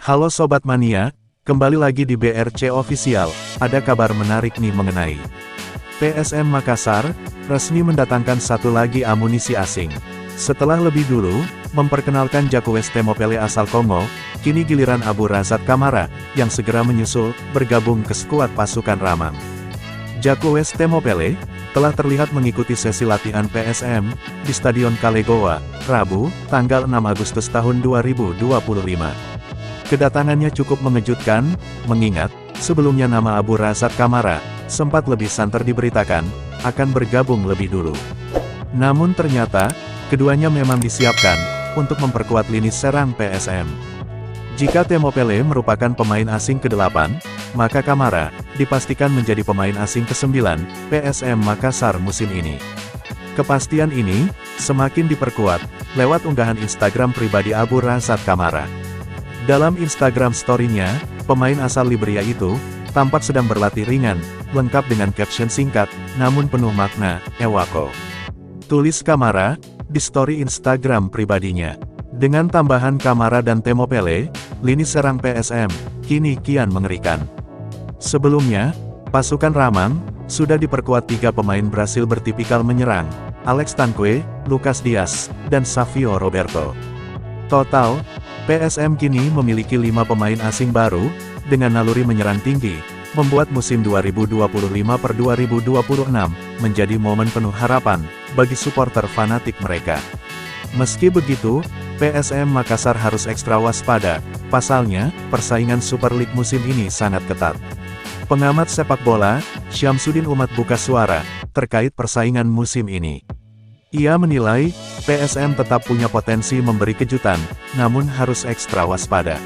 Halo Sobat Mania, kembali lagi di BRC Official. Ada kabar menarik nih mengenai PSM Makassar, resmi mendatangkan satu lagi amunisi asing. Setelah lebih dulu, memperkenalkan Jacques Temopele asal Kongo, kini giliran Abu Razak Kamara, yang segera menyusul, bergabung ke skuad pasukan Ramang. Jacques Temopele, telah terlihat mengikuti sesi latihan PSM, di Stadion Kalegoa, Rabu, tanggal 6 Agustus tahun 2025. Kedatangannya cukup mengejutkan, mengingat, sebelumnya nama Abu Razak Kamara, sempat lebih santer diberitakan, akan bergabung lebih dulu. Namun ternyata, keduanya memang disiapkan, untuk memperkuat lini serang PSM. Jika Temopele merupakan pemain asing ke-8, maka Kamara, dipastikan menjadi pemain asing ke-9, PSM Makassar musim ini. Kepastian ini, semakin diperkuat, lewat unggahan Instagram pribadi Abu Razak Kamara. Dalam Instagram story-nya, pemain asal Liberia itu, tampak sedang berlatih ringan, lengkap dengan caption singkat, namun penuh makna, Ewako. Tulis Kamara, di story Instagram pribadinya. Dengan tambahan Kamara dan Temopele, lini serang PSM, kini kian mengerikan. Sebelumnya, pasukan Ramang, sudah diperkuat 3 pemain Brasil bertipikal menyerang, Alex Tanque, Lucas Dias, dan Savio Roberto. Total, PSM kini memiliki 5 pemain asing baru, dengan naluri menyerang tinggi, membuat musim 2025-2026, menjadi momen penuh harapan, bagi supporter fanatik mereka. Meski begitu, PSM Makassar harus ekstra waspada, pasalnya, persaingan Super League musim ini sangat ketat. Pengamat sepak bola, Syamsuddin Umat buka suara, terkait persaingan musim ini. Ia menilai, PSM tetap punya potensi memberi kejutan, namun harus ekstra waspada.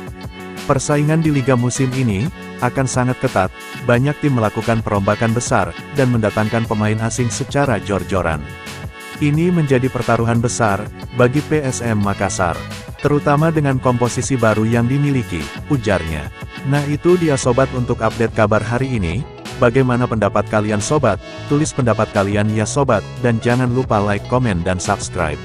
Persaingan di Liga musim ini, akan sangat ketat, banyak tim melakukan perombakan besar, dan mendatangkan pemain asing secara jor-joran. Ini menjadi pertaruhan besar, bagi PSM Makassar, terutama dengan komposisi baru yang dimiliki, ujarnya. Nah itu dia sobat untuk update kabar hari ini. Bagaimana pendapat kalian sobat? Tulis pendapat kalian ya sobat, dan jangan lupa like, komen dan subscribe.